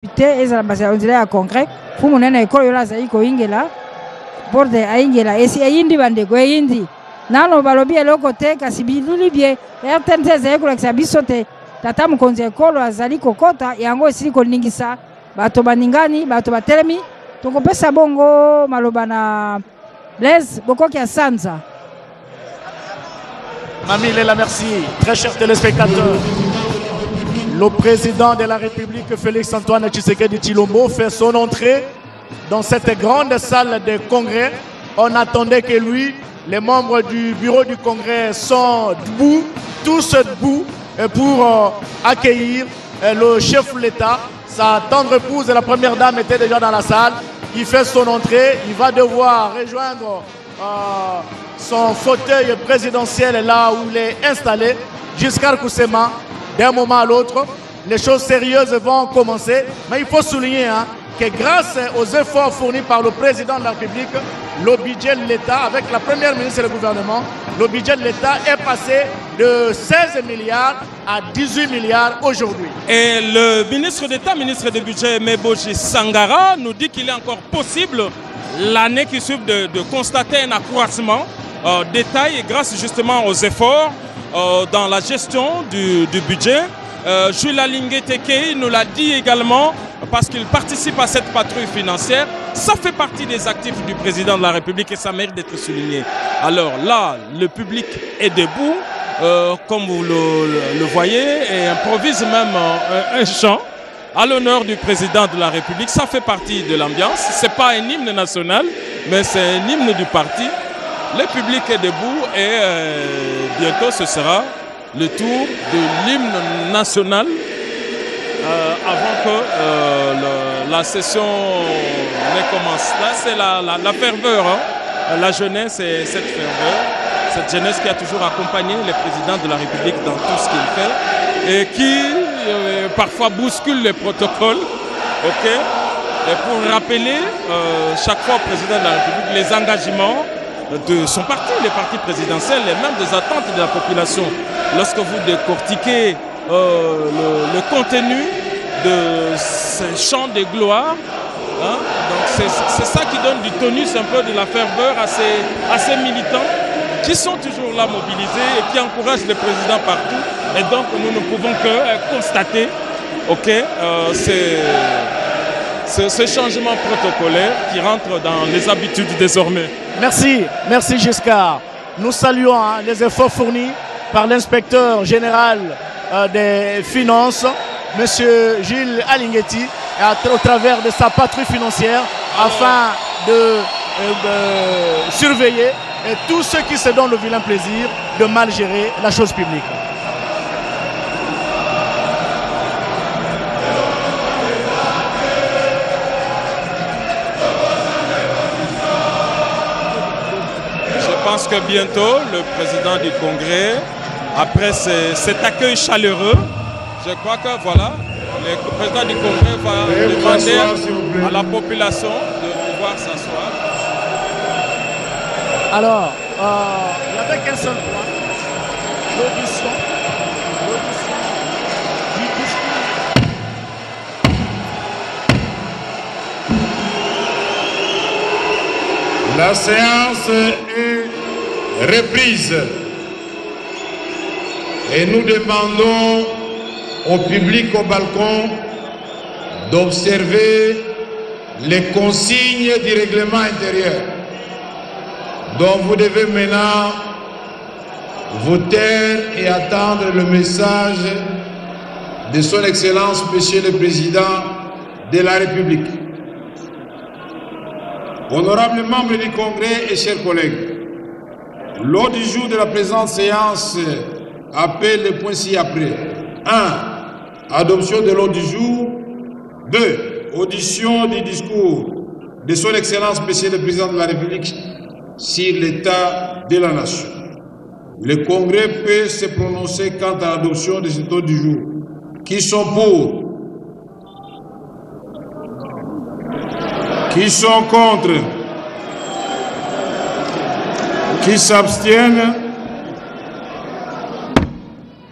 te ezala basi onzela ya concret fumu nena ekolo yola azali koyingela borde ayingela esi eyindi bandeko eyindi nano balobi eloko te kasi bilili bie RTNC ezali kolakisa biso te tata mokonzi ekolo azali kokota yango esili koningisa bato baningani bato batelemi tokopesa bongo maloba na Blaise Bokoki ya Sanza. Mamie Léla, merci. Très chers téléspectateurs, le président de la République, Félix-Antoine Tshisekedi Tshilombo, fait son entrée dans cette grande salle de congrès. On attendait que lui, les membres du bureau du congrès sont debout, tous debout, pour accueillir le chef de l'État. Sa tendre épouse, la première dame, était déjà dans la salle. Il fait son entrée, il va devoir rejoindre son fauteuil présidentiel là où il est installé jusqu'à Koussema. D'un moment à l'autre, les choses sérieuses vont commencer. Mais il faut souligner que grâce aux efforts fournis par le président de la République, le budget de l'État, avec la première ministre et le gouvernement, le budget de l'État est passé de 16 milliards à 18 milliards aujourd'hui. Et le ministre d'État, ministre du budget, Meboji Sangara, nous dit qu'il est encore possible, l'année qui suit, de constater un accroissement détail grâce justement aux efforts dans la gestion du budget. Jules Alingue Tekei nous l'a dit également parce qu'il participe à cette patrouille financière. Ça fait partie des actifs du président de la République et ça mérite d'être souligné. Alors là, le public est debout, comme vous le voyez, et improvise même un chant à l'honneur du président de la République. Ça fait partie de l'ambiance. Ce n'est pas un hymne national, mais c'est un hymne du parti. Le public est debout et bientôt ce sera le tour de l'hymne national avant que la session ne commence. Là, c'est la ferveur, la jeunesse et cette ferveur, cette jeunesse qui a toujours accompagné le président de la République dans tout ce qu'il fait et qui parfois bouscule les protocoles. Okay? Et pour rappeler chaque fois au président de la République les engagements de son parti, les partis présidentiels et même des attentes de la population. Lorsque vous décortiquez le contenu de ces chants de gloire, donc c'est ça qui donne du tonus, un peu de la ferveur à ces militants qui sont toujours là mobilisés et qui encouragent le président partout. Et donc nous ne pouvons que constater ce changement protocolaire qui rentre dans les habitudes désormais. Merci, merci Giscard. Nous saluons les efforts fournis par l'inspecteur général des finances, M. Gilles Alinguetti, au travers de sa patrouille financière, afin de surveiller tous ceux qui se donnent le vilain plaisir de mal gérer la chose publique. Je pense que bientôt, le président du Congrès, après cet accueil chaleureux, je crois que voilà, le président du Congrès va demander à la population de pouvoir s'asseoir. Alors, il n'y avait qu'un seul point, l'audition du discours. La séance est reprise et nous demandons au public au balcon d'observer les consignes du règlement intérieur. Donc vous devez maintenant vous taire et attendre le message de son Excellence Monsieur le Président de la République. Honorables membres du Congrès et chers collègues, l'ordre du jour de la présente séance appelle les points ci-après. 1. Adoption de l'ordre du jour. 2. Audition du discours de son Excellence Monsieur le Président de la République sur l'état de la nation. Le Congrès peut se prononcer quant à l'adoption de cet ordre du jour. Qui sont pour? Qui sont contre? Qui s'abstiennent?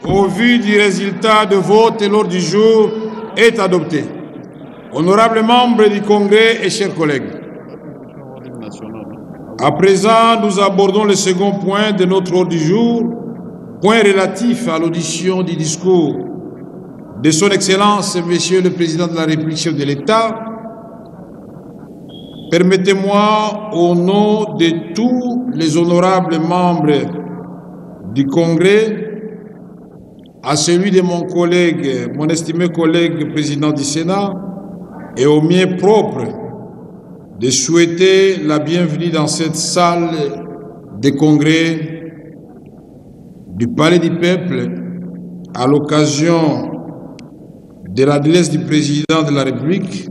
Au vu du résultat de vote, l'ordre du jour est adopté. Honorables membres du Congrès et chers collègues, à présent, nous abordons le second point de notre ordre du jour, point relatif à l'audition du discours de Son Excellence, Monsieur le Président de la République, chef de l'État. Permettez-moi, au nom de tous les honorables membres du Congrès, à celui de mon collègue, mon estimé collègue président du Sénat, et au mien propre, de souhaiter la bienvenue dans cette salle de congrès du Palais du Peuple à l'occasion de l'adresse du président de la République.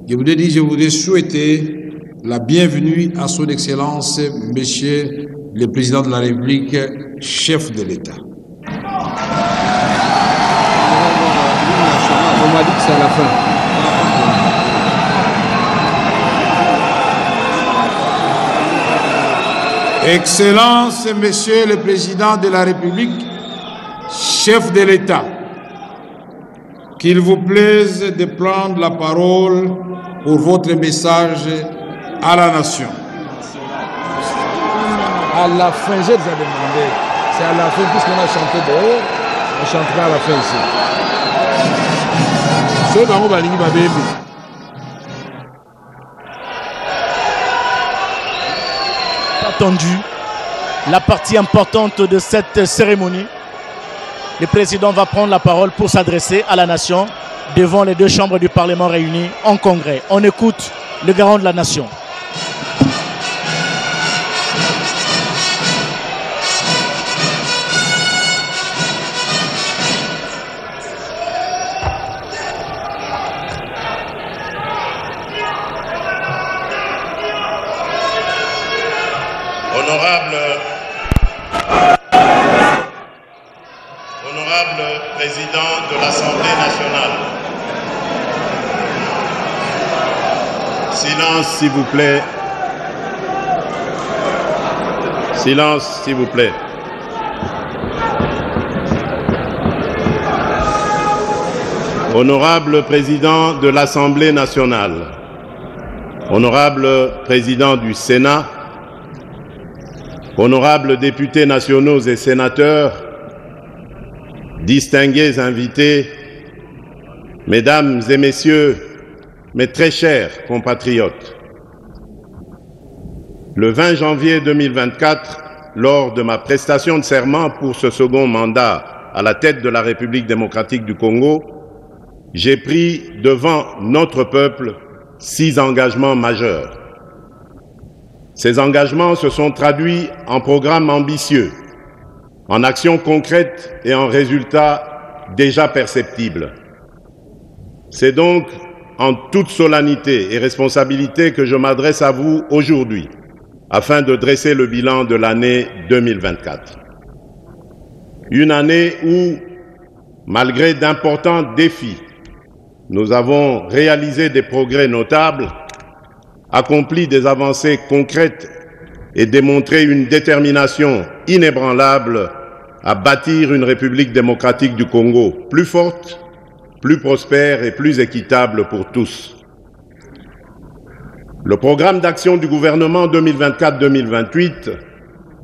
Je voudrais souhaiter la bienvenue à son Excellence, Monsieur le Président de la République, chef de l'État. On m'a dit que c'est à la fin. Excellence, Monsieur le Président de la République, chef de l'État, qu'il vous plaise de prendre la parole pour votre message à la nation. À la fin, je vous ai demandé. C'est à la fin, puisqu'on a chanté dehors, on chantera à la fin ici. Attendu la partie importante de cette cérémonie. Le président va prendre la parole pour s'adresser à la nation devant les deux chambres du Parlement réunies en congrès. On écoute le garant de la nation. Honorable président de l'Assemblée nationale. Silence, s'il vous plaît. Silence, s'il vous plaît. Honorable président de l'Assemblée nationale. Honorable président du Sénat. Honorables députés nationaux et sénateurs, distingués invités, mesdames et messieurs, mes très chers compatriotes, le 20 janvier 2024, lors de ma prestation de serment pour ce second mandat à la tête de la République démocratique du Congo, j'ai pris devant notre peuple 6 engagements majeurs. Ces engagements se sont traduits en programmes ambitieux, en actions concrètes et en résultats déjà perceptibles. C'est donc en toute solennité et responsabilité que je m'adresse à vous aujourd'hui, afin de dresser le bilan de l'année 2024. Une année où, malgré d'importants défis, nous avons réalisé des progrès notables, accompli des avancées concrètes et démontré une détermination inébranlable à bâtir une République démocratique du Congo plus forte, plus prospère et plus équitable pour tous. Le programme d'action du gouvernement 2024-2028,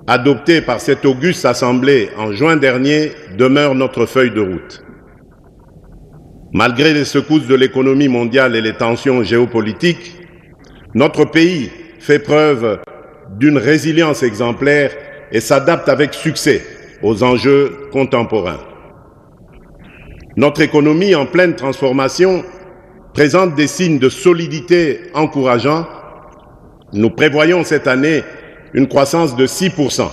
adopté par cette auguste Assemblée en juin dernier, demeure notre feuille de route. Malgré les secousses de l'économie mondiale et les tensions géopolitiques, notre pays fait preuve d'une résilience exemplaire et s'adapte avec succès aux enjeux contemporains. Notre économie en pleine transformation présente des signes de solidité encourageants. Nous prévoyons cette année une croissance de 6%,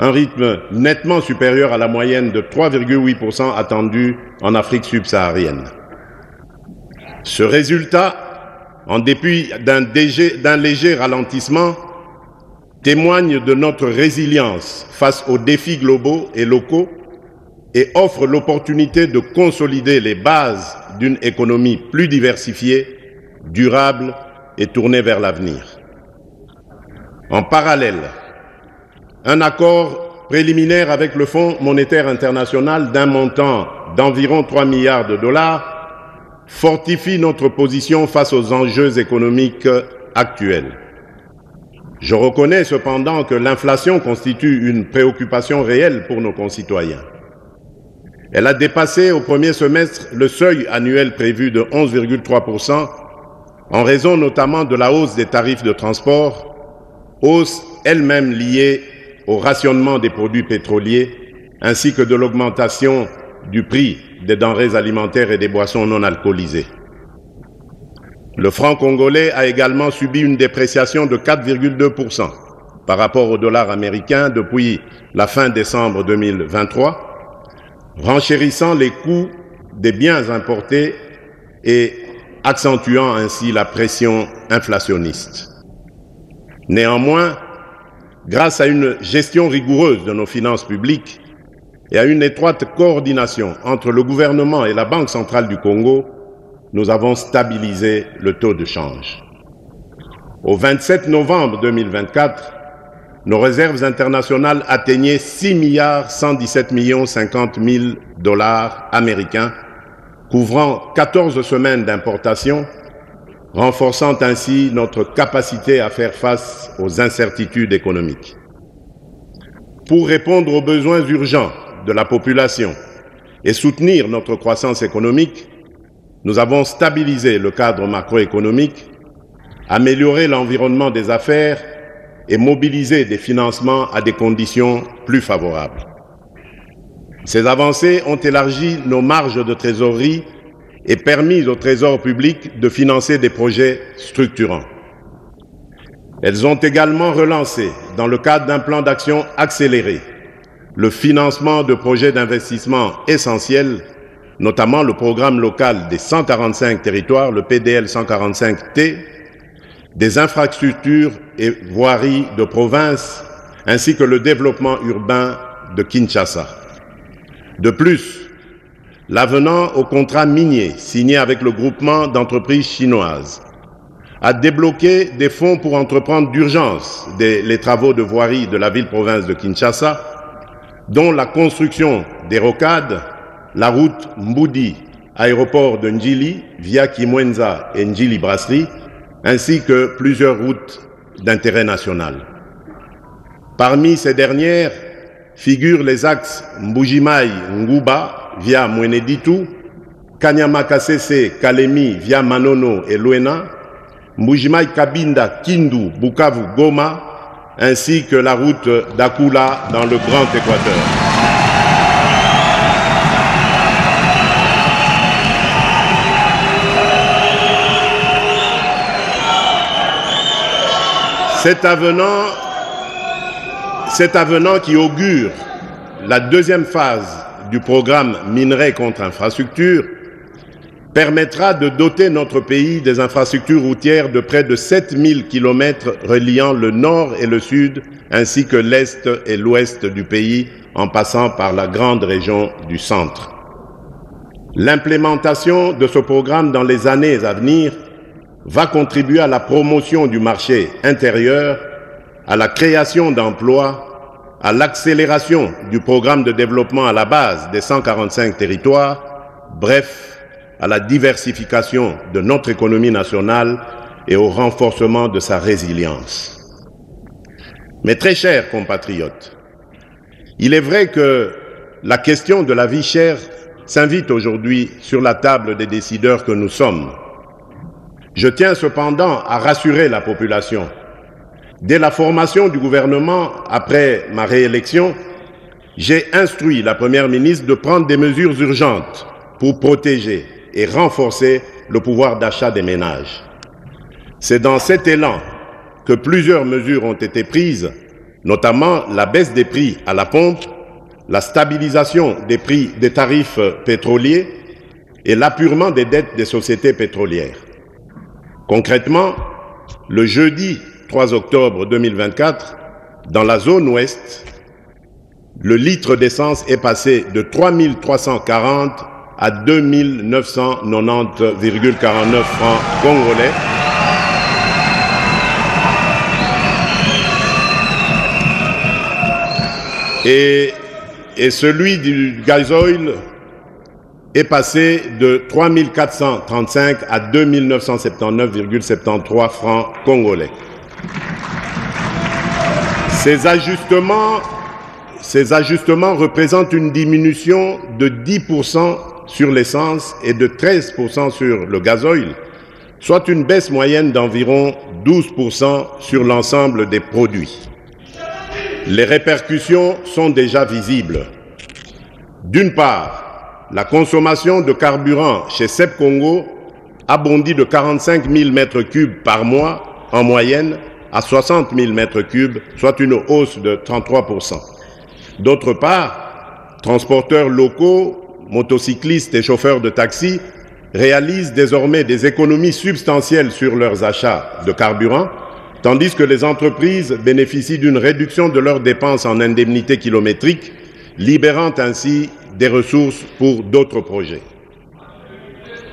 un rythme nettement supérieur à la moyenne de 3,8% attendue en Afrique subsaharienne. Ce résultat, en dépit d'un léger ralentissement, témoigne de notre résilience face aux défis globaux et locaux et offre l'opportunité de consolider les bases d'une économie plus diversifiée, durable et tournée vers l'avenir. En parallèle, un accord préliminaire avec le Fonds monétaire international d'un montant d'environ 3 milliards de dollars fortifie notre position face aux enjeux économiques actuels. Je reconnais cependant que l'inflation constitue une préoccupation réelle pour nos concitoyens. Elle a dépassé au premier semestre le seuil annuel prévu de 11,3% en raison notamment de la hausse des tarifs de transport, hausse elle-même liée au rationnement des produits pétroliers ainsi que de l'augmentation du prix des denrées alimentaires et des boissons non alcoolisées. Le franc congolais a également subi une dépréciation de 4,2% par rapport au dollar américain depuis la fin décembre 2023, renchérissant les coûts des biens importés et accentuant ainsi la pression inflationniste. Néanmoins, grâce à une gestion rigoureuse de nos finances publiques et à une étroite coordination entre le gouvernement et la Banque centrale du Congo, nous avons stabilisé le taux de change. Au 27 novembre 2024, nos réserves internationales atteignaient 6,117 milliards dollars américains, couvrant 14 semaines d'importation, renforçant ainsi notre capacité à faire face aux incertitudes économiques. Pour répondre aux besoins urgents de la population et soutenir notre croissance économique, nous avons stabilisé le cadre macroéconomique, amélioré l'environnement des affaires et mobilisé des financements à des conditions plus favorables. Ces avancées ont élargi nos marges de trésorerie et permis au Trésor public de financer des projets structurants. Elles ont également relancé, dans le cadre d'un plan d'action accéléré, le financement de projets d'investissement essentiels, notamment le programme local des 145 territoires, le PDL 145T, des infrastructures et voiries de province, ainsi que le développement urbain de Kinshasa. De plus, l'avenant au contrat minier signé avec le groupement d'entreprises chinoises a débloqué des fonds pour entreprendre d'urgence les travaux de voirie de la ville-province de Kinshasa, dont la construction des rocades, la route Mboudi, aéroport de Ndjili, via Kimwenza et Ndjili Brasserie, ainsi que plusieurs routes d'intérêt national. Parmi ces dernières figurent les axes Mbujimai-Nguba via Mweneditu, Kanyama-Kasese-Kalemi via Manono et Luena, Mbujimai-Kabinda, Kindu, Bukavu, ainsi que la route d'Akula dans le Grand Équateur. Cet avenant qui augure la deuxième phase du programme Minerais contre infrastructure permettra de doter notre pays des infrastructures routières de près de 7000 km reliant le nord et le sud, ainsi que l'est et l'ouest du pays, en passant par la grande région du centre. L'implémentation de ce programme dans les années à venir va contribuer à la promotion du marché intérieur, à la création d'emplois, à l'accélération du programme de développement à la base des 145 territoires, bref, à la diversification de notre économie nationale et au renforcement de sa résilience. Mes très chers compatriotes, il est vrai que la question de la vie chère s'invite aujourd'hui sur la table des décideurs que nous sommes. Je tiens cependant à rassurer la population. Dès la formation du gouvernement, après ma réélection, j'ai instruit la Première ministre de prendre des mesures urgentes pour protéger et renforcer le pouvoir d'achat des ménages. C'est dans cet élan que plusieurs mesures ont été prises, notamment la baisse des prix à la pompe, la stabilisation des prix des tarifs pétroliers et l'appurement des dettes des sociétés pétrolières. Concrètement, le jeudi 3 octobre 2024, dans la zone ouest, le litre d'essence est passé de 3 340 à 2 990,49 francs congolais. Et celui du gazoil est passé de 3 435 à 2 979,73 francs congolais. Ces ajustements représentent une diminution de 10% sur l'essence et de 13% sur le gazoil, soit une baisse moyenne d'environ 12% sur l'ensemble des produits. Les répercussions sont déjà visibles. D'une part, la consommation de carburant chez CEP Congo a bondi de 45 000 m3 par mois en moyenne à 60 000 m3, soit une hausse de 33%. D'autre part, transporteurs locaux, motocyclistes et chauffeurs de taxi réalisent désormais des économies substantielles sur leurs achats de carburant, tandis que les entreprises bénéficient d'une réduction de leurs dépenses en indemnités kilométriques, libérant ainsi des ressources pour d'autres projets.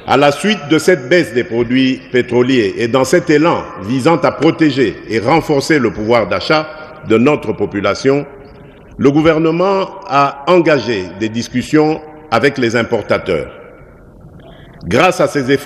À la suite de cette baisse des produits pétroliers et dans cet élan visant à protéger et renforcer le pouvoir d'achat de notre population, le gouvernement a engagé des discussions avec les importateurs. Grâce à ces efforts,